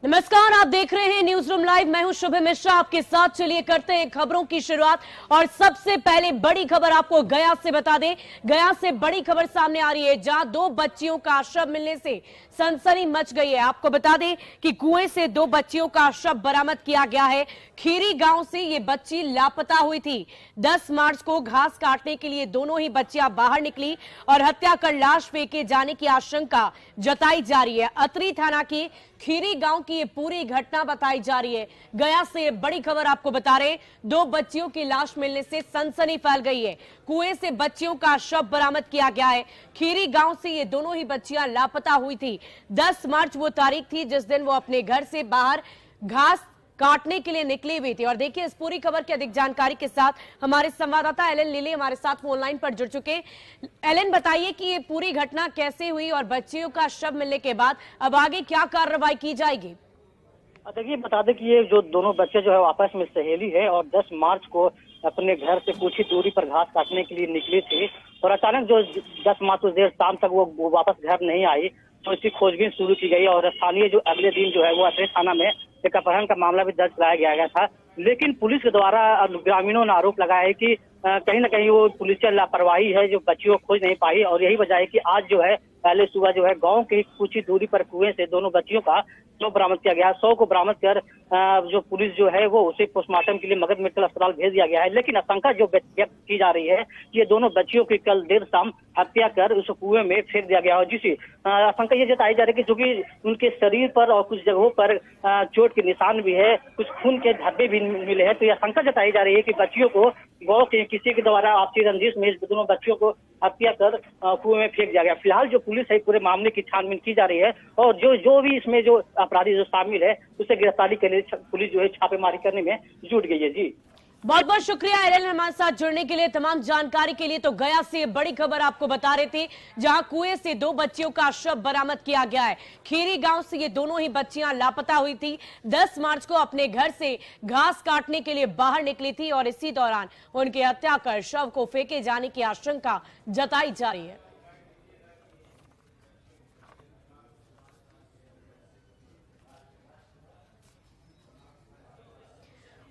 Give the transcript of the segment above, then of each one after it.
नमस्कार, आप देख रहे हैं न्यूज रूम लाइव। मैं हूं शुभ मिश्रा आपके साथ। चलिए करते हैं खबरों की शुरुआत और सबसे पहले बड़ी खबर आपको गया से बता दें। गया से बड़ी खबर सामने आ रही है, जहां दो बच्चियों का शव मिलने से सनसनी मच गई है। आपको बता दें कि कुएं से दो बच्चियों का शव बरामद किया गया है। खीरी गांव से ये बच्ची लापता हुई थी। 10 मार्च को घास काटने के लिए दोनों ही बच्चियां बाहर निकली और हत्या कर लाश फेंके जाने की आशंका जताई जा रही है। अतरी थाना की खीरी गांव की ये पूरी घटना बताई जा रही है। गया से बड़ी खबर आपको बता रहे, दो बच्चियों की लाश मिलने से सनसनी फैल गई है। कुएं से बच्चियों का शव बरामद किया गया है। खीरी गांव से ये दोनों ही बच्चियां लापता हुई थी। 10 मार्च वो तारीख थी जिस दिन वो अपने घर से बाहर घास काटने के लिए निकली हुई थी। और देखिए, इस पूरी खबर की अधिक जानकारी के साथ हमारे संवाददाता एलन लिली हमारे साथ फोन लाइन पर जुड़ चुके। एलन, बताइए कि ये पूरी घटना कैसे हुई और बच्चियों का शव मिलने के बाद अब आगे क्या कार्रवाई की जाएगी? देखिए, बता दें कि ये जो दोनों बच्चे जो है आपस में सहेली है और 10 मार्च को अपने घर से कुछ ही दूरी पर घास काटने के लिए निकली थी और अचानक जो 10 मार्च को देर शाम तक वो वापस घर नहीं आई, तो इसकी खोजबीन शुरू की गई और स्थानीय जो अगले दिन जो है वो अतरी थाना में एक अपहरण का मामला भी दर्ज कराया गया था। लेकिन पुलिस के द्वारा ग्रामीणों ने आरोप लगाया है कि कहीं ना कहीं वो पुलिस की लापरवाही है, जो बच्चियों को खोज नहीं पाई और यही वजह है कि आज जो है पहले सुबह जो है गांव के कुछ ही दूरी पर कुएं से दोनों बच्चियों का शव बरामद किया गया। शव को बरामद कर जो पुलिस जो है वो उसे पोस्टमार्टम के लिए मगध मेडिकल अस्पताल भेज दिया गया है। लेकिन आशंका जो व्यक्त की जा रही है कि ये दोनों बच्चियों की कल देर शाम हत्या कर उस कुएं में फेंक दिया गया है, जिससे आशंका ये जताई जा रही है कि चूंकि उनके शरीर पर और कुछ जगहों पर चोट के निशान भी है, कुछ खून के धब्बे भी मिले हैं, तो यह आशंका जताई जा रही है कि बच्चियों को गांव के किसी के द्वारा आपसी रंजिश में दोनों बच्चियों को हत्या कर कुएं में फेंक दिया गया। फिलहाल जो पुलिस है पूरे मामले की छानबीन की जा रही है और जो भी इसमें जो अपराधी जो शामिल है उसे गिरफ्तारी के लिए पुलिस जो है छापेमारी करने में जुट गई है। जी, बहुत बहुत शुक्रिया एलन, हमारे साथ जुड़ने के लिए, तमाम जानकारी के लिए। तो गया से बड़ी खबर आपको बता रहे थे, जहां कुएं से दो बच्चियों का शव बरामद किया गया है। खीरी गांव से ये दोनों ही बच्चियां लापता हुई थी। 10 मार्च को अपने घर से घास काटने के लिए बाहर निकली थी और इसी दौरान उनकी हत्या कर शव को फेंके जाने की आशंका जताई जा रही है।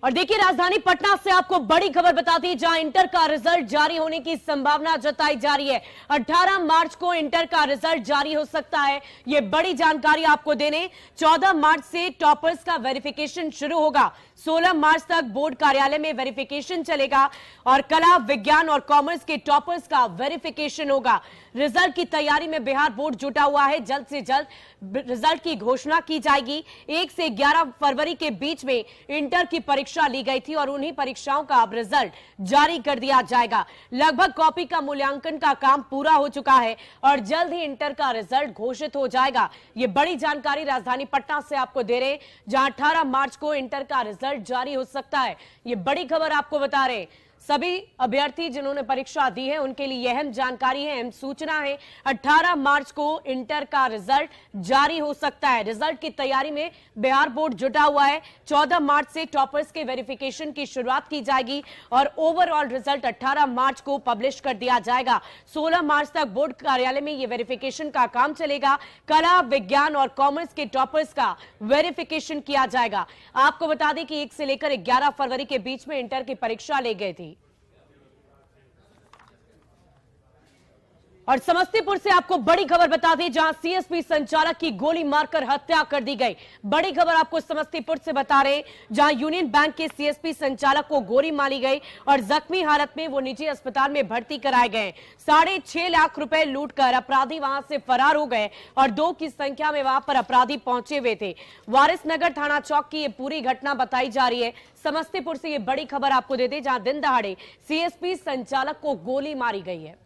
और देखिए, राजधानी पटना से आपको बड़ी खबर बताती है, जहां इंटर का रिजल्ट जारी होने की संभावना जताई जा रही है। 18 मार्च को इंटर का रिजल्ट जारी हो सकता है। यह बड़ी जानकारी आपको देने, 14 मार्च से टॉपर्स का वेरिफिकेशन शुरू होगा। 16 मार्च तक बोर्ड कार्यालय में वेरिफिकेशन चलेगा और कला, विज्ञान और कॉमर्स के टॉपर्स का वेरिफिकेशन होगा। रिजल्ट की तैयारी में बिहार बोर्ड जुटा हुआ है। जल्द से जल्द रिजल्ट की घोषणा की जाएगी। 1 से 11 फरवरी के बीच में इंटर की परीक्षा ली गई थी और उन्हीं परीक्षाओं का अब रिजल्ट जारी कर दिया जाएगा। लगभग कॉपी का मूल्यांकन का काम पूरा हो चुका है और जल्द ही इंटर का रिजल्ट घोषित हो जाएगा। ये बड़ी जानकारी राजधानी पटना से आपको दे रहे हैं, जहां 18 मार्च को इंटर का रिजल्ट जारी हो सकता है। ये बड़ी खबर आपको बता रहे हैं। सभी अभ्यर्थी जिन्होंने परीक्षा दी है उनके लिए अहम जानकारी है, अहम सूचना है। 18 मार्च को इंटर का रिजल्ट जारी हो सकता है। रिजल्ट की तैयारी में बिहार बोर्ड जुटा हुआ है। 14 मार्च से टॉपर्स के वेरिफिकेशन की शुरुआत की जाएगी और ओवरऑल रिजल्ट 18 मार्च को पब्लिश कर दिया जाएगा। 16 मार्च तक बोर्ड कार्यालय में यह वेरिफिकेशन का काम चलेगा। कला, विज्ञान और कॉमर्स के टॉपर्स का वेरिफिकेशन किया जाएगा। आपको बता दें कि 1 से लेकर 11 फरवरी के बीच में इंटर की परीक्षा ली गई थी। और समस्तीपुर से आपको बड़ी खबर बता दी, जहां सीएसपी संचालक की गोली मारकर हत्या कर दी गई। बड़ी खबर आपको समस्तीपुर से बता रहे, जहां यूनियन बैंक के सीएसपी संचालक को गोली मारी गई और जख्मी हालत में वो निजी अस्पताल में भर्ती कराए गए। 6.5 लाख रुपए लूटकर अपराधी वहां से फरार हो गए और 2 की संख्या में वहां पर अपराधी पहुंचे हुए थे। वारिसनगर थाना चौक की ये पूरी घटना बताई जा रही है। समस्तीपुर से ये बड़ी खबर आपको देते, जहां दिन दहाड़े सीएसपी संचालक को गोली मारी गई है।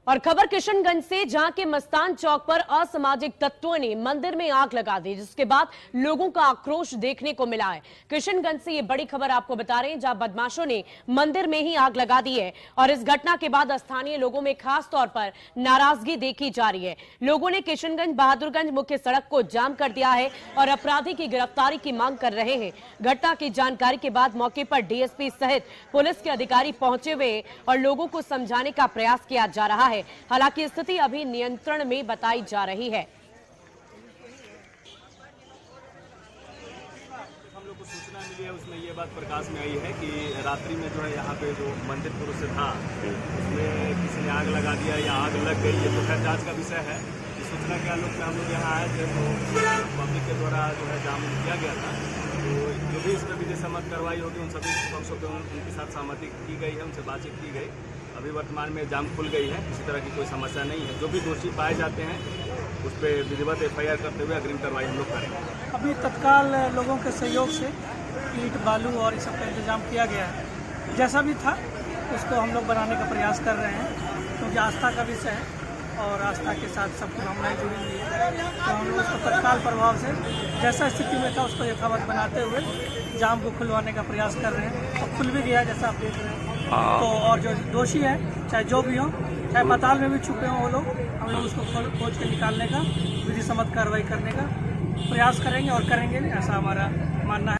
और खबर किशनगंज से, जहां के मस्तान चौक पर असामाजिक तत्वों ने मंदिर में आग लगा दी, जिसके बाद लोगों का आक्रोश देखने को मिला है। किशनगंज से ये बड़ी खबर आपको बता रहे हैं, जहां बदमाशों ने मंदिर में ही आग लगा दी है और इस घटना के बाद स्थानीय लोगों में खास तौर पर नाराजगी देखी जा रही है। लोगों ने किशनगंज बहादुरगंज मुख्य सड़क को जाम कर दिया है और अपराधी की गिरफ्तारी की मांग कर रहे हैं। घटना की जानकारी के बाद मौके पर डीएसपी सहित पुलिस के अधिकारी पहुंचे हुए और लोगों को समझाने का प्रयास किया जा रहा है। हालांकि स्थिति अभी नियंत्रण में बताई जा रही है। हम लोग को सूचना मिली है, उसमें ये बात प्रकाश में आई है कि रात्रि में जो है यहाँ पे जो मंदिर पुरुष था उसमें किसी ने आग लगा दिया या आग लग गई, ये तो खैर जांच का विषय है। इस सूचना के आलोक में हम लोग यहाँ आए थे तो पब्लिक के द्वारा जो है जाम किया गया था, तो जो भी इसमें विधि सम्मत कार्रवाई होगी उन सभी पक्षों पर उनके साथ सहमति की गई है, उनसे बातचीत की गई। अभी वर्तमान में जाम खुल गई है, किसी तरह की कोई समस्या नहीं है। जो भी दोषी पाए जाते हैं उस पर विधिवत एफआईआर करते हुए अग्रिम कार्रवाई हम लोग करेंगे। अभी तत्काल लोगों के सहयोग से ईंट बालू और इस सब का इंतजाम किया गया है। जैसा भी था उसको हम लोग बनाने का प्रयास कर रहे हैं, क्योंकि आस्था का विषय है और आस्था के साथ सब भावनाएं जुड़ी हुई है। तो हम लोग उसको तत्काल प्रभाव से जैसा स्थिति में था उसको यथावत बनाते हुए जाम को खुलवाने का प्रयास कर रहे हैं और खुल भी गया, जैसा आप देख रहे हैं। तो और जो दोषी है, चाहे जो भी हो, चाहे पाताल में भी छुपे हों वो लोग, हम लोग उसको खोज के निकालने का, विधि सम्मत कार्रवाई करने का प्रयास करेंगे और करेंगे, ऐसा हमारा मानना है।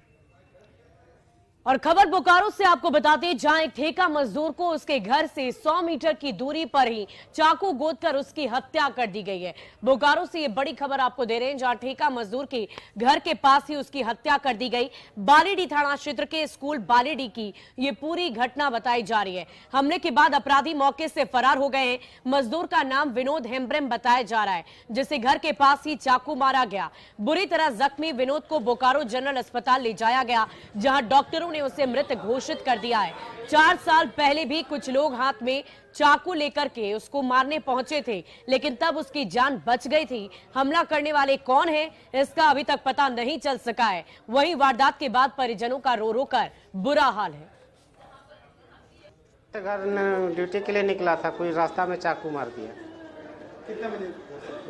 और खबर बोकारो से आपको बताते हैं, जहां एक ठेका मजदूर को उसके घर से 100 मीटर की दूरी पर ही चाकू गोदकर उसकी हत्या कर दी गई है। बोकारो से ये बड़ी खबर आपको दे रहे हैं, जहां ठेका मजदूर के घर के पास ही उसकी हत्या कर दी गई। बालीडीह थाना क्षेत्र के स्कूल बालीडीह की ये पूरी घटना बताई जा रही है। हमले के बाद अपराधी मौके से फरार हो गए हैं। मजदूर का नाम विनोद हेम्ब्रेम बताया जा रहा है, जिसे घर के पास ही चाकू मारा गया। बुरी तरह जख्मी विनोद को बोकारो जनरल अस्पताल ले जाया गया, जहां डॉक्टरों ने उसे मृत घोषित कर दिया है। 4 साल पहले भी कुछ लोग हाथ में चाकू लेकर के उसको मारने पहुंचे थे, लेकिन तब उसकी जान बच गई थी। हमला करने वाले कौन है, इसका अभी तक पता नहीं चल सका है। वहीं वारदात के बाद परिजनों का रो रो कर बुरा हाल है। घर ड्यूटी के लिए निकला था, कोई रास्ता में चाकू मार दिया। कितने बजे?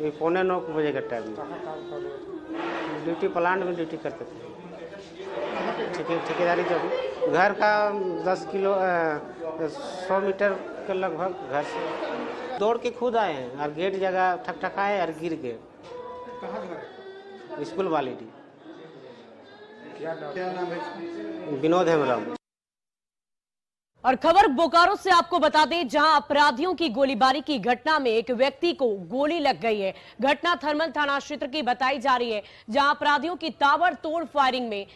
8:45 बजे का टाइम में। ड्यूटी प्लांट में ड्यूटी करते थे, ठेकेदारी जो घर का 100 मीटर के लगभग घर से दौड़ के खुद आए हैं और गेट जगह ठकठकाए और गिर गए। कहाँ घर है? स्कूल बालीडीह। क्या नाम है? विनोद हेम्ब्रेम। और खबर बोकारो से आपको बता दें, जहां अपराधियों की गोलीबारी की घटना में एक व्यक्ति को गोली लग गई है। घटना थर्मल थाना क्षेत्र की बताई जा रही है, जहां अपराधियों की ताबड़तोड़ फायरिंग में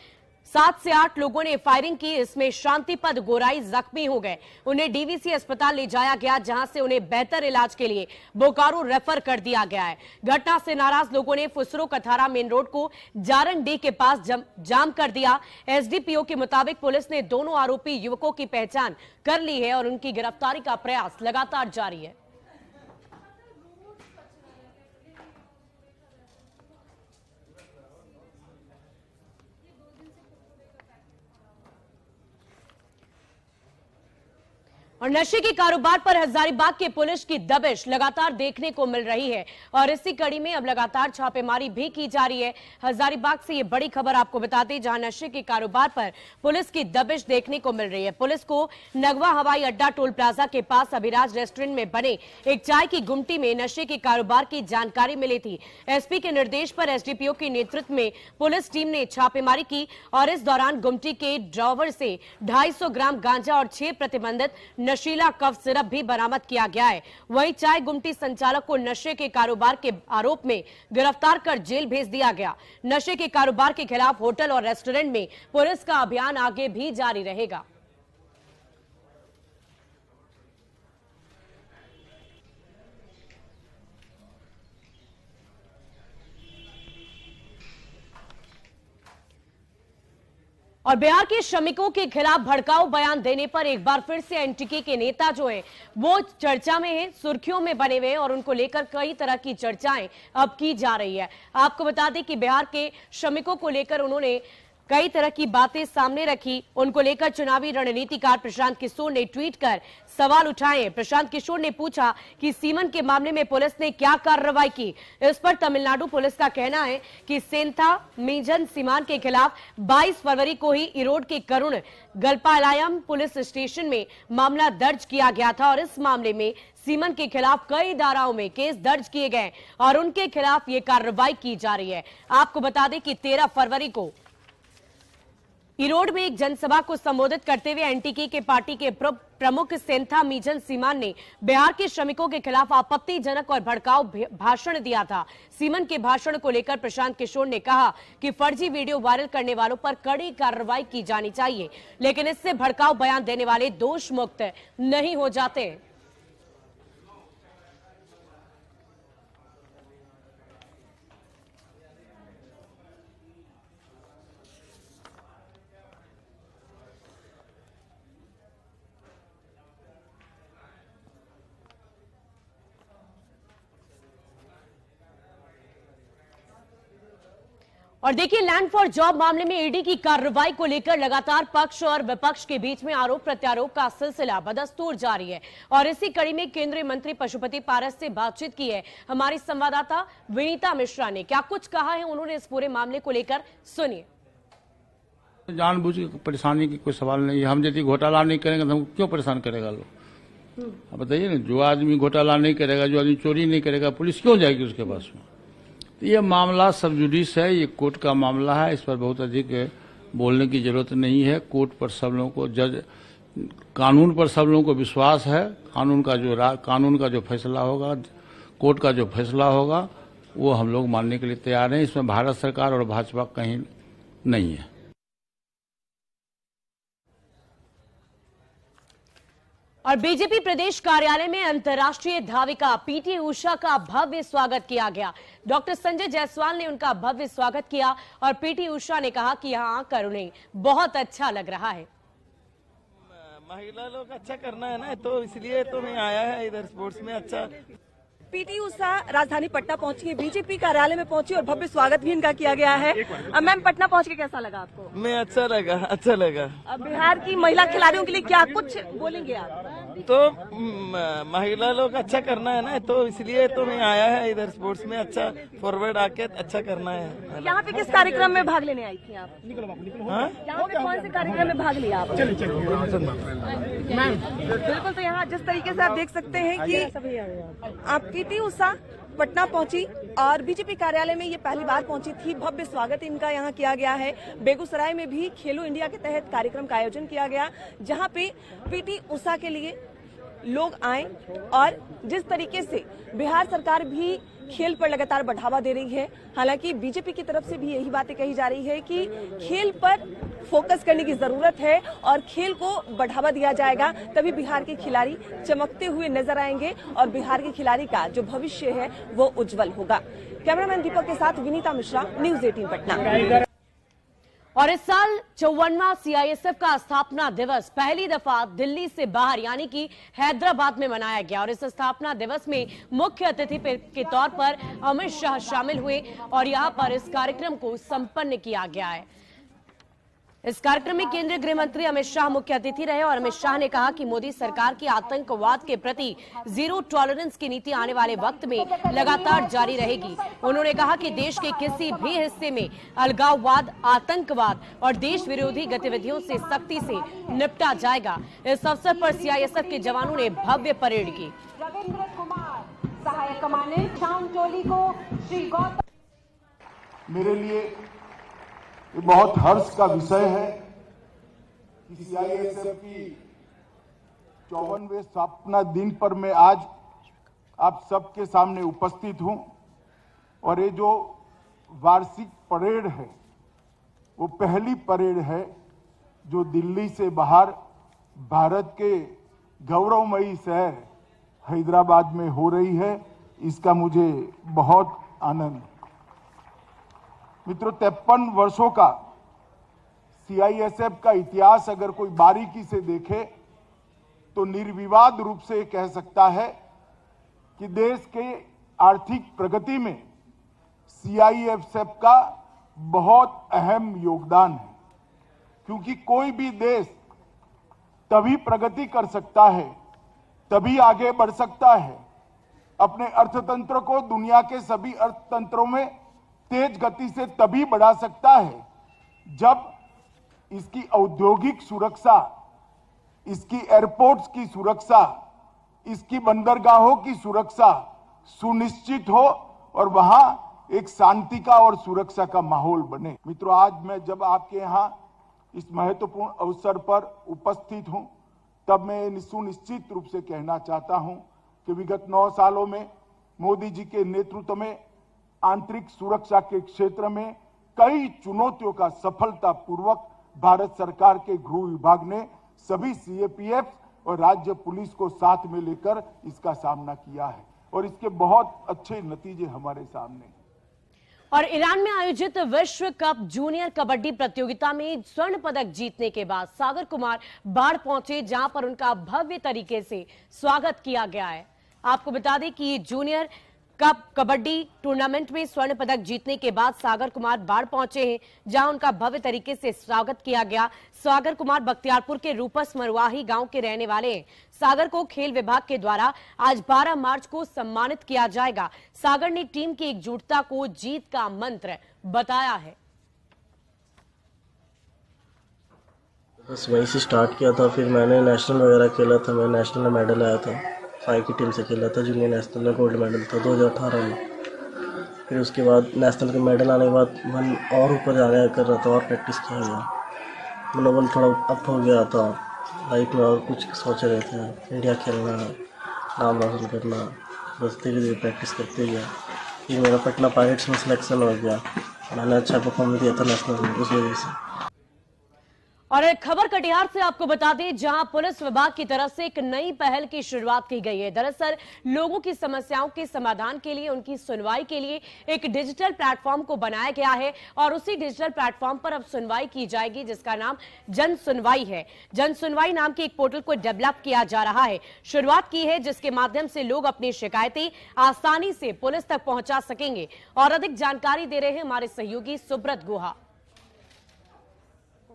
7 से 8 लोगों ने फायरिंग की। इसमें शांतिपद गोराई जख्मी हो गए। उन्हें डीवीसी अस्पताल ले जाया गया, जहां से उन्हें बेहतर इलाज के लिए बोकारो रेफर कर दिया गया है। घटना से नाराज लोगों ने फुसरो कथारा मेन रोड को जारंडी के पास जाम कर दिया। एसडीपीओ के मुताबिक पुलिस ने दोनों आरोपी युवकों की पहचान कर ली है और उनकी गिरफ्तारी का प्रयास लगातार जारी है। और नशे के कारोबार पर हजारीबाग के पुलिस की दबिश लगातार देखने को मिल रही है और इसी कड़ी में अब लगातार छापेमारी भी की जा रही है। हजारीबाग से ये बड़ी खबर आपको बताते हैं, जहां नशे के कारोबार पर पुलिस की दबिश देखने को मिल रही है। पुलिस को नगवा हवाई अड्डा टोल प्लाजा के पास अभिराज रेस्टोरेंट में बने एक चाय की गुमटी में नशे के कारोबार की जानकारी मिली थी। एसपी के निर्देश पर एसडीपीओ के नेतृत्व में पुलिस टीम ने छापेमारी की और इस दौरान गुमटी के ड्रॉवर से 250 ग्राम गांजा और 6 प्रतिबंधित नशीला कफ सिरप भी बरामद किया गया है। वहीं चाय गुमटी संचालक को नशे के कारोबार के आरोप में गिरफ्तार कर जेल भेज दिया गया। नशे के कारोबार के खिलाफ होटल और रेस्टोरेंट में पुलिस का अभियान आगे भी जारी रहेगा। और बिहार के श्रमिकों के खिलाफ भड़काऊ बयान देने पर एक बार फिर से एनटीके के नेता जो हैं वो चर्चा में हैं, सुर्खियों में बने हुए हैं और उनको लेकर कई तरह की चर्चाएं अब की जा रही है। आपको बता दें कि बिहार के श्रमिकों को लेकर उन्होंने कई तरह की बातें सामने रखी। उनको लेकर चुनावी रणनीतिकार प्रशांत किशोर ने ट्वीट कर सवाल उठाए। प्रशांत किशोर ने पूछा कि सीमन के मामले में पुलिस ने क्या कार्रवाई की। इस पर तमिलनाडु पुलिस का कहना है कि सेंथा मीजन सीमान के खिलाफ 22 फरवरी को ही इरोड के करुण गलपालायम पुलिस स्टेशन में मामला दर्ज किया गया था और इस मामले में सीमन के खिलाफ कई धाराओं में केस दर्ज किए गए और उनके खिलाफ ये कार्रवाई की जा रही है। आपको बता दें कि 13 फरवरी को इरोड में एक जनसभा को संबोधित करते हुए एनटीके के पार्टी के प्रमुख सेंथा मीजन सीमान ने बिहार के श्रमिकों के खिलाफ आपत्तिजनक और भड़काऊ भाषण दिया था। सीमन के भाषण को लेकर प्रशांत किशोर ने कहा कि फर्जी वीडियो वायरल करने वालों पर कड़ी कार्रवाई की जानी चाहिए, लेकिन इससे भड़काऊ बयान देने वाले दोष मुक्त नहीं हो जाते। और देखिए, लैंड फॉर जॉब मामले में ईडी की कार्रवाई को लेकर लगातार पक्ष और विपक्ष के बीच में आरोप प्रत्यारोप का सिलसिला बदस्तूर जारी है और इसी कड़ी में केंद्रीय मंत्री पशुपति पारस से बातचीत की है हमारी संवाददाता विनीता मिश्रा ने। क्या कुछ कहा है उन्होंने इस पूरे मामले को लेकर, सुनिए। जानबूझ के परेशानी की कोई सवाल नहीं है। हम यदि घोटाला नहीं करेंगे तो हम क्यों परेशान करेगा लोग? अब बताइए ना, जो आदमी घोटाला नहीं करेगा, जो आदमी चोरी नहीं करेगा, पुलिस क्यों जाएगी उसके पास में? तो ये मामला सब जुडिस है, ये कोर्ट का मामला है, इस पर बहुत अधिक बोलने की जरूरत नहीं है। कोर्ट पर सब लोगों को, कानून पर सब लोगों को विश्वास है। कानून का जो फैसला होगा, कोर्ट का जो फैसला होगा, वो हम लोग मानने के लिए तैयार हैं। इसमें भारत सरकार और भाजपा कहीं नहीं है। और बीजेपी प्रदेश कार्यालय में अंतर्राष्ट्रीय धाविका पीटी उषा का भव्य स्वागत किया गया। डॉक्टर संजय जायसवाल ने उनका भव्य स्वागत किया और पीटी उषा ने कहा कि यहां आकर उन्हें बहुत अच्छा लग रहा है। महिला लोग अच्छा करना है ना, तो इसलिए तो मैं आया है इधर स्पोर्ट्स में। अच्छा, पीटी उषा राजधानी पटना पहुंची है, बीजेपी कार्यालय में पहुंची और भव्य स्वागत भी इनका किया गया है। मैम, पटना पहुंच के कैसा लगा आपको? मैं अच्छा लगा। अब बिहार की महिला खिलाड़ियों के लिए क्या कुछ बोलेंगे आप? तो महिला लोग अच्छा करना है ना, तो इसलिए तो मैं आया है इधर स्पोर्ट्स में। अच्छा, फॉरवर्ड आके अच्छा करना है। यहाँ पे किस कार्यक्रम में भाग लेने आई थी आप? हाँ, यहाँ पे कौन से कार्यक्रम में भाग लिया आप? बिल्कुल, तो यहाँ जिस तरीके से आप देख सकते हैं कि आप पीटी उषा पटना पहुंची और बीजेपी कार्यालय में ये पहली बार पहुंची थी। भव्य स्वागत इनका यहाँ किया गया है। बेगूसराय में भी खेलो इंडिया के तहत कार्यक्रम का आयोजन किया गया, जहाँ पे पीटी उषा के लिए लोग आए और जिस तरीके से बिहार सरकार भी खेल पर लगातार बढ़ावा दे रही है। हालांकि बीजेपी की तरफ से भी यही बातें कही जा रही है कि खेल पर फोकस करने की जरूरत है और खेल को बढ़ावा दिया जाएगा, तभी बिहार के खिलाड़ी चमकते हुए नजर आएंगे और बिहार के खिलाड़ी का जो भविष्य है वो उज्जवल होगा। कैमरामैन दीपक के साथ विनीता मिश्रा, न्यूज़ 18 पटना। और इस साल 54वां सीआईएसएफ का स्थापना दिवस पहली दफा दिल्ली से बाहर यानी कि हैदराबाद में मनाया गया और इस स्थापना दिवस में मुख्य अतिथि के तौर पर अमित शाह शामिल हुए और यहां पर इस कार्यक्रम को संपन्न किया गया है। इस कार्यक्रम में केंद्रीय गृह मंत्री अमित शाह मुख्य अतिथि रहे और अमित शाह ने कहा कि मोदी सरकार की आतंकवाद के प्रति जीरो टॉलरेंस की नीति आने वाले वक्त में लगातार जारी रहेगी। उन्होंने कहा कि देश के किसी भी हिस्से में अलगाववाद, आतंकवाद और देश विरोधी गतिविधियों से सख्ती से निपटा जाएगा। इस अवसर पर सीआईएसएफ के जवानों ने भव्य परेड की। रविंद्र कुमार सहायक कमांडेंट शामटोली को श्री गौतम। मेरे लिए ये बहुत हर्ष का विषय है कि सीआईएसएफ की 54वें स्थापना दिन पर मैं आज आप सबके सामने उपस्थित हूं और ये जो वार्षिक परेड है वो पहली परेड है जो दिल्ली से बाहर भारत के गौरवमयी शहर हैदराबाद में हो रही है। इसका मुझे बहुत आनंद। मित्रों, 53 वर्षों का सीआईएसएफ का इतिहास अगर कोई बारीकी से देखे तो निर्विवाद रूप से कह सकता है कि देश के आर्थिक प्रगति में सीआईएसएफ का बहुत अहम योगदान है। क्योंकि कोई भी देश तभी प्रगति कर सकता है, तभी आगे बढ़ सकता है, अपने अर्थतंत्र को दुनिया के सभी अर्थतंत्रों में तेज गति से तभी बढ़ा सकता है जब इसकी औद्योगिक सुरक्षा, इसकी एयरपोर्ट्स की सुरक्षा, इसकी बंदरगाहों की सुरक्षा सुनिश्चित हो और वहां एक शांति का और सुरक्षा का माहौल बने। मित्रों, आज मैं जब आपके यहाँ इस महत्वपूर्ण अवसर पर उपस्थित हूं, तब मैं सुनिश्चित रूप से कहना चाहता हूं कि विगत 9 सालों में मोदी जी के नेतृत्व में आंतरिक सुरक्षा के क्षेत्र में कई चुनौतियों का सफलतापूर्वक भारत सरकार के गृह विभाग ने सभी सीएपीएफ और राज्य पुलिस को साथ में लेकर इसका सामना किया है और इसके बहुत अच्छे नतीजे हमारे सामने हैं। और ईरान में आयोजित विश्व कप जूनियर कबड्डी प्रतियोगिता में स्वर्ण पदक जीतने के बाद सागर कुमार बाढ़ पहुंचे, जहां पर उनका भव्य तरीके से स्वागत किया गया है। आपको बता दें कि जूनियर कप कबड्डी टूर्नामेंट में स्वर्ण पदक जीतने के बाद सागर कुमार बाढ़ पहुंचे हैं, जहां उनका भव्य तरीके से स्वागत किया गया। सागर कुमार बख्तियारपुर के रूपस मरवाही गांव के रहने वाले हैं। सागर को खेल विभाग के द्वारा आज 12 मार्च को सम्मानित किया जाएगा। सागर ने टीम की एकजुटता को जीत का मंत्र बताया है। बस वहीं से स्टार्ट किया था, फिर मैंने नेशनल वगैरह खेला था, मैं नेशनल में मेडल आया था, साई की टीम से खेला था, जूनियर नेशनल में गोल्ड मेडल था 2018 में। फिर उसके बाद नेशनल के मेडल आने के बाद मन और ऊपर जाने कर रहा था और प्रैक्टिस किया गया, मनोबल थोड़ा अप हो गया था, लाइफ में और कुछ सोच रहे थे, इंडिया खेलना, नाम रोशन करना, बस धीरे धीरे प्रैक्टिस करते गया। फिर मेरा पटना पायरेट्स में सिलेक्शन हो गया, मैंने अच्छा परफॉर्मेंस दिया था नेशनल में, उस वजह से। और एक खबर कटिहार से आपको बता दें, जहां पुलिस विभाग की तरफ से एक नई पहल की शुरुआत की गई है। दरअसल लोगों की समस्याओं के समाधान के लिए, उनकी सुनवाई के लिए एक डिजिटल प्लेटफॉर्म को बनाया गया है और उसी डिजिटल प्लेटफॉर्म पर अब सुनवाई की जाएगी, जिसका नाम जन सुनवाई है। जन सुनवाई नाम के एक पोर्टल को डेवलप किया जा रहा है, शुरुआत की है, जिसके माध्यम से लोग अपनी शिकायतें आसानी से पुलिस तक पहुंचा सकेंगे। और अधिक जानकारी दे रहे हैं हमारे सहयोगी सुब्रत गुहा।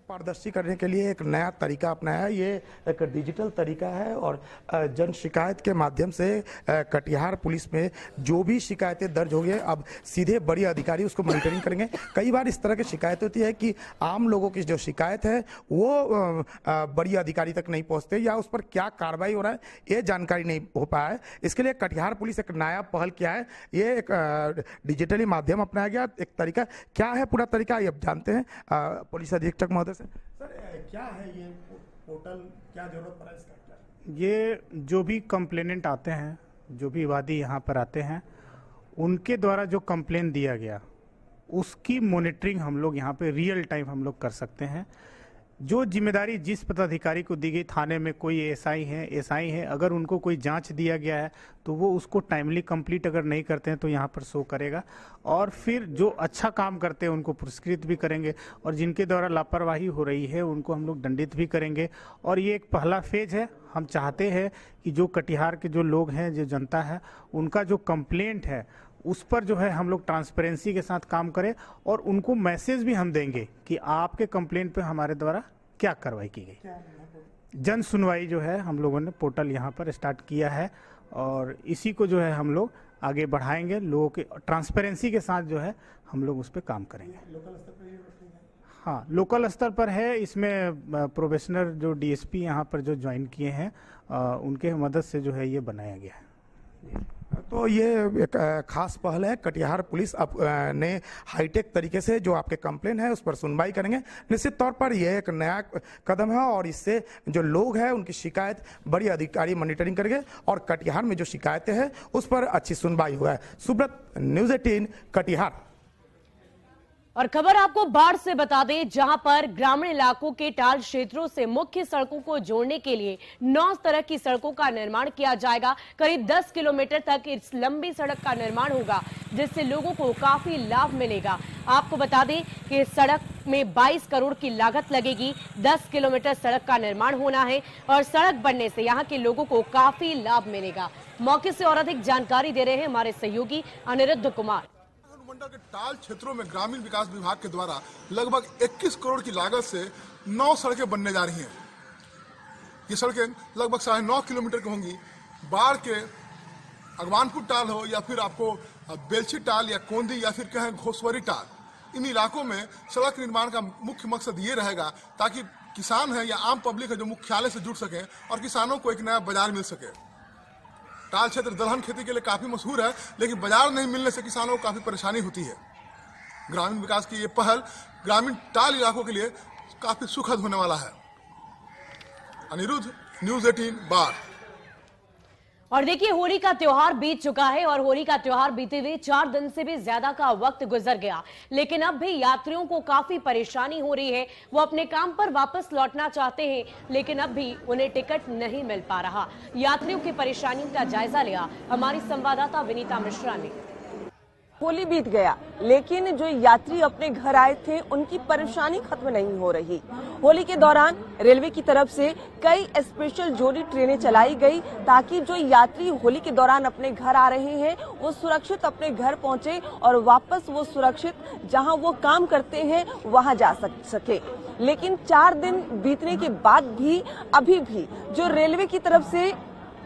पारदर्शी करने के लिए एक नया तरीका अपनाया, ये एक डिजिटल तरीका है और जन शिकायत के माध्यम से कटिहार पुलिस में जो भी शिकायतें दर्ज होंगी अब सीधे बड़ी अधिकारी उसको मॉनिटरिंग करेंगे। कई बार इस तरह की शिकायत होती है कि आम लोगों की जो शिकायत है वो बड़ी अधिकारी तक नहीं पहुंचते या उस पर क्या कार्रवाई हो रहा है ये जानकारी नहीं हो पाया है। इसके लिए कटिहार पुलिस एक नया पहल किया है, ये एक डिजिटली माध्यम अपनाया गया एक तरीका। क्या है पूरा तरीका ये अब जानते हैं पुलिस अधीक्षक महोदय। सर क्या है ये पोर्टल, क्या जरूरत पड़ा इसका? ये जो भी कंप्लेनेंट आते हैं, जो भी वादी यहाँ पर आते हैं, उनके द्वारा जो कंप्लेन दिया गया उसकी मॉनिटरिंग हम लोग यहाँ पे रियल टाइम हम लोग कर सकते हैं। जो जिम्मेदारी जिस पदाधिकारी को दी गई, थाने में कोई एसआई है, अगर उनको कोई जांच दिया गया है तो वो उसको टाइमली कंप्लीट अगर नहीं करते हैं तो यहाँ पर शो करेगा और फिर जो अच्छा काम करते हैं उनको पुरस्कृत भी करेंगे और जिनके द्वारा लापरवाही हो रही है उनको हम लोग दंडित भी करेंगे। और ये एक पहला फेज है। हम चाहते हैं कि जो कटिहार के जो लोग हैं, जो जनता है, उनका जो कंप्लेंट है उस पर जो है हम लोग ट्रांसपेरेंसी के साथ काम करें और उनको मैसेज भी हम देंगे कि आपके कंप्लेंट पे हमारे द्वारा क्या कार्रवाई की गई। जन सुनवाई जो है हम लोगों ने पोर्टल यहाँ पर स्टार्ट किया है और इसी को जो है हम लोग आगे बढ़ाएंगे। लोगों के ट्रांसपेरेंसी के साथ जो है हम लोग उस पर काम करेंगे। हाँ, लोकल स्तर पर है। इसमें प्रोफेशनल जो डीएसपी यहाँ पर जो ज्वाइन किए हैं उनके मदद से जो है ये बनाया गया है। तो ये एक खास पहल है। कटिहार पुलिस अब ने हाईटेक तरीके से जो आपके कंप्लेन है उस पर सुनवाई करेंगे। निश्चित तौर पर यह एक नया कदम है और इससे जो लोग हैं उनकी शिकायत बड़ी अधिकारी मॉनिटरिंग करेंगे और कटिहार में जो शिकायतें हैं उस पर अच्छी सुनवाई हुआ है। सुब्रत, न्यूज़ 18 कटिहार। और खबर आपको बाढ़ से बता दें, जहां पर ग्रामीण इलाकों के टाल क्षेत्रों से मुख्य सड़कों को जोड़ने के लिए 9 तरह की सड़कों का निर्माण किया जाएगा। करीब 10 किलोमीटर तक इस लंबी सड़क का निर्माण होगा, जिससे लोगों को काफी लाभ मिलेगा। आपको बता दें कि इस सड़क में 22 करोड़ की लागत लगेगी। 10 किलोमीटर सड़क का निर्माण होना है और सड़क बनने से यहाँ के लोगों को काफी लाभ मिलेगा। मौके से और अधिक जानकारी दे रहे हैं हमारे सहयोगी अनिरुद्ध कुमार। मंडल के टाल क्षेत्रों में ग्रामीण विकास विभाग के द्वारा लगभग 21 करोड़ की लागत से 9 सड़कें बनने जा रही हैं। ये सड़कें लगभग 9.5 किलोमीटर की होंगी। बाढ़ के अगवानपुर टाल हो या फिर आपको बेलछी टाल या कोंदी या फिर कहें घोसवरी टाल, इन इलाकों में सड़क निर्माण का मुख्य मकसद ये रहेगा ताकि किसान है या आम पब्लिक है जो मुख्यालय से जुड़ सके और किसानों को एक नया बाजार मिल सके। टाल क्षेत्र दलहन खेती के लिए काफी मशहूर है, लेकिन बाजार नहीं मिलने से किसानों को काफी परेशानी होती है। ग्रामीण विकास की ये पहल ग्रामीण टाल इलाकों के लिए काफी सुखद होने वाला है। अनिरुद्ध, न्यूज़ 18 बाढ़। और देखिए, होली का त्योहार बीत चुका है और होली का त्योहार बीते हुए 4 दिन से भी ज्यादा का वक्त गुजर गया, लेकिन अब भी यात्रियों को काफी परेशानी हो रही है। वो अपने काम पर वापस लौटना चाहते हैं, लेकिन अब भी उन्हें टिकट नहीं मिल पा रहा। यात्रियों की परेशानी का जायजा लिया हमारी संवाददाता विनीता मिश्रा ने। होली बीत गया, लेकिन जो यात्री अपने घर आए थे उनकी परेशानी खत्म नहीं हो रही। होली के दौरान रेलवे की तरफ से कई स्पेशल जोड़ी ट्रेनें चलाई गई ताकि जो यात्री होली के दौरान अपने घर आ रहे हैं वो सुरक्षित अपने घर पहुंचे और वापस वो सुरक्षित जहां वो काम करते हैं वहां जा सके। लेकिन 4 दिन बीतने के बाद भी अभी भी जो रेलवे की तरफ से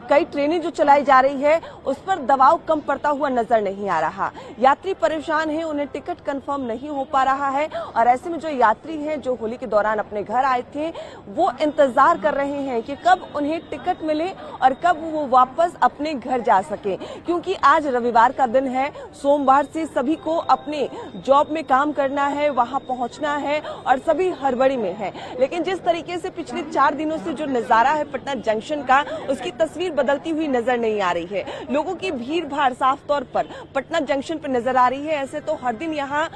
कई ट्रेनें जो चलाई जा रही है उस पर दबाव कम पड़ता हुआ नजर नहीं आ रहा। यात्री परेशान हैं, उन्हें टिकट कंफर्म नहीं हो पा रहा है और ऐसे में जो यात्री हैं जो होली के दौरान अपने घर आए थे वो इंतजार कर रहे हैं कि कब उन्हें टिकट मिले और कब वो वापस अपने घर जा सके, क्योंकि आज रविवार का दिन है। सोमवार से सभी को अपने जॉब में काम करना है, वहां पहुंचना है और सभी हड़बड़ी में है। लेकिन जिस तरीके से पिछले 4 दिनों से जो नजारा है पटना जंक्शन का, उसकी तस्वीर बदलती हुई नजर नहीं आ रही है। लोगों की भीड़ भाड़ साफ तौर पर पटना जंक्शन पर नजर आ रही है। ऐसे तो हर दिन यहाँ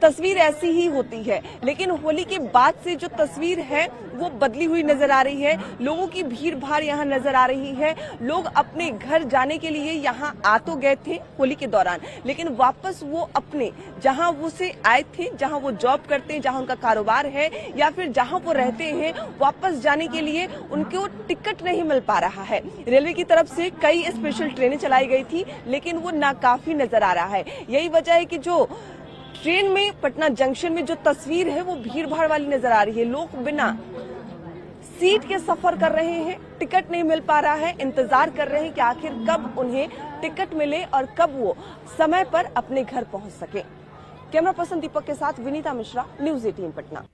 तस्वीर ऐसी ही होती है, लेकिन होली के बाद से जो तस्वीर है वो बदली हुई नजर आ रही है। लोगों की भीड़ भाड़ यहाँ नजर आ रही है। लोग अपने घर जाने के लिए यहाँ आ तो गए थे होली के दौरान, लेकिन वापस वो अपने जहाँ वो से आए थे, जहाँ वो जॉब करते हैं, जहाँ उनका कारोबार है या फिर जहाँ वो रहते हैं, वापस जाने के लिए उनको टिकट नहीं मिल पा रहा है। रेलवे की तरफ से कई स्पेशल ट्रेनें चलाई गई थी, लेकिन वो नाकाफी नजर आ रहा है। यही वजह है कि जो ट्रेन में पटना जंक्शन में जो तस्वीर है वो भीड़ भाड़ वाली नजर आ रही है। लोग बिना सीट के सफर कर रहे हैं, टिकट नहीं मिल पा रहा है, इंतजार कर रहे हैं कि आखिर कब उन्हें टिकट मिले और कब वो समय पर अपने घर पहुंच सके। कैमरा पर्सन दीपक के साथ विनीता मिश्रा, न्यूज़ 18 पटना।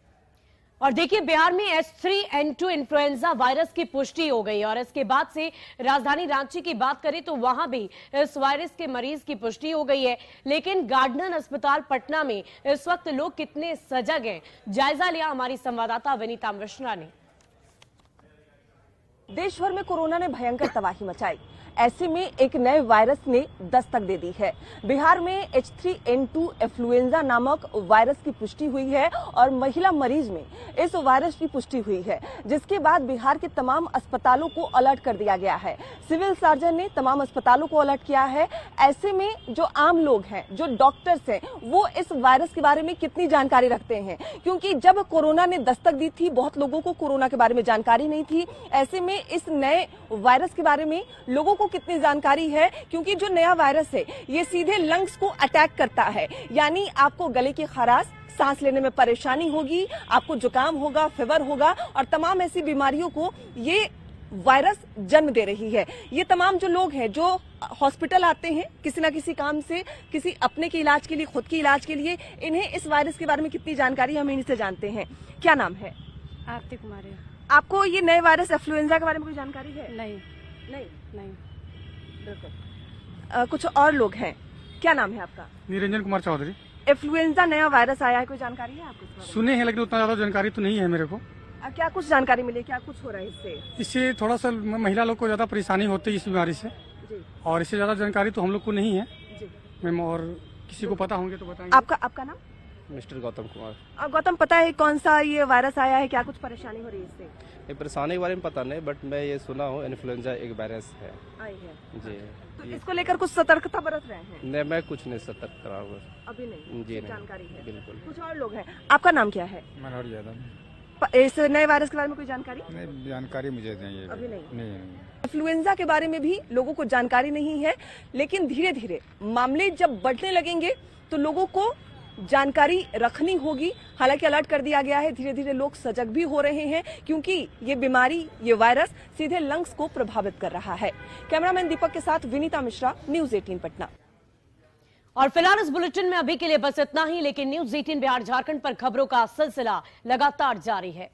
और देखिए, बिहार में H3N2 इन्फ्लुएंजा वायरस की पुष्टि हो गई और इसके बाद से राजधानी रांची की बात करें तो वहां भी इस वायरस के मरीज की पुष्टि हो गई है। लेकिन गार्डनर अस्पताल पटना में इस वक्त लोग कितने सजग हैं, जायजा लिया हमारी संवाददाता विनीता मिश्रा ने। देश भर में कोरोना ने भयंकर तबाही मचाई। ऐसे में एक नए वायरस ने दस्तक दे दी है। बिहार में H3N2 इन्फ्लुएंजा नामक वायरस की पुष्टि हुई है और महिला मरीज में इस वायरस की पुष्टि हुई है, जिसके बाद बिहार के तमाम अस्पतालों को अलर्ट कर दिया गया है। सिविल सर्जन ने तमाम अस्पतालों को अलर्ट किया है। ऐसे में जो आम लोग हैं, जो डॉक्टर्स हैं, वो इस वायरस के बारे में कितनी जानकारी रखते हैं, क्योंकि जब कोरोना ने दस्तक दी थी बहुत लोगों को कोरोना के बारे में जानकारी नहीं थी। ऐसे में इस नए वायरस के बारे में लोगों को कितनी जानकारी है, क्योंकि जो नया वायरस है ये सीधे लंग्स को अटैक करता है, यानी आपको गले की खराश, सांस लेने में परेशानी होगी, आपको जुकाम होगा, फीवर होगा और तमाम ऐसी बीमारियों को ये वायरस जन्म दे रही है। ये तमाम जो लोग हैं जो हॉस्पिटल आते हैं किसी ना किसी काम से, किसी अपने के इलाज के लिए, खुद के इलाज के लिए, इन्हें इस वायरस के बारे में कितनी जानकारी हम इनसे जानते हैं। क्या नाम है? आरती कुमारी। आपको ये नए वायरस इन्फ्लुएंजा के बारे में कोई जानकारी है? नहीं। बिल्कुल। कुछ और लोग हैं। क्या नाम है आपका? निरंजन कुमार चौधरी। इन्फ्लुएंजा नया वायरस आया है, कोई जानकारी है आपको? सुने हैं, लेकिन उतना ज्यादा जानकारी तो नहीं है मेरे को। क्या कुछ जानकारी मिली, क्या कुछ हो रहा है इससे? इससे थोड़ा सा महिला लोग को ज्यादा परेशानी होती है इस बीमारी से जी। और इससे ज्यादा जानकारी तो हम लोग को नहीं है जी। मैम, और किसी को पता होंगे तो बताएंगे। आपका नाम? मिस्टर गौतम कुमार। गौतम, पता है कौन सा ये वायरस आया है, क्या कुछ परेशानी हो रही है इससे? ये परेशानी के बारे में पता नहीं, बट मैं ये सुना हूँ इन्फ्लुएंजा एक वायरस है। आई है जी। तो इसको लेकर कुछ सतर्कता बरत रहे हैं? नहीं, मैं कुछ नहीं सतर्क करा हुआ अभी नहीं। जी, जानकारी है बिल्कुल। कुछ और लोग हैं। आपका नाम क्या है? मनोहर यादव। इस नए वायरस के बारे में कोई जानकारी? नहीं, जानकारी मुझे नहीं है अभी नहीं। इन्फ्लुएंजा के बारे में भी लोगों को जानकारी नहीं है, लेकिन धीरे धीरे मामले जब बढ़ने लगेंगे तो लोगों को जानकारी रखनी होगी। हालांकि अलर्ट कर दिया गया है, धीरे धीरे लोग सजग भी हो रहे हैं क्योंकि ये बीमारी, ये वायरस सीधे लंग्स को प्रभावित कर रहा है। कैमरामैन दीपक के साथ विनीता मिश्रा, न्यूज 18 पटना। और फिलहाल इस बुलेटिन में अभी के लिए बस इतना ही, लेकिन न्यूज 18 बिहार झारखंड पर खबरों का सिलसिला लगातार जारी है।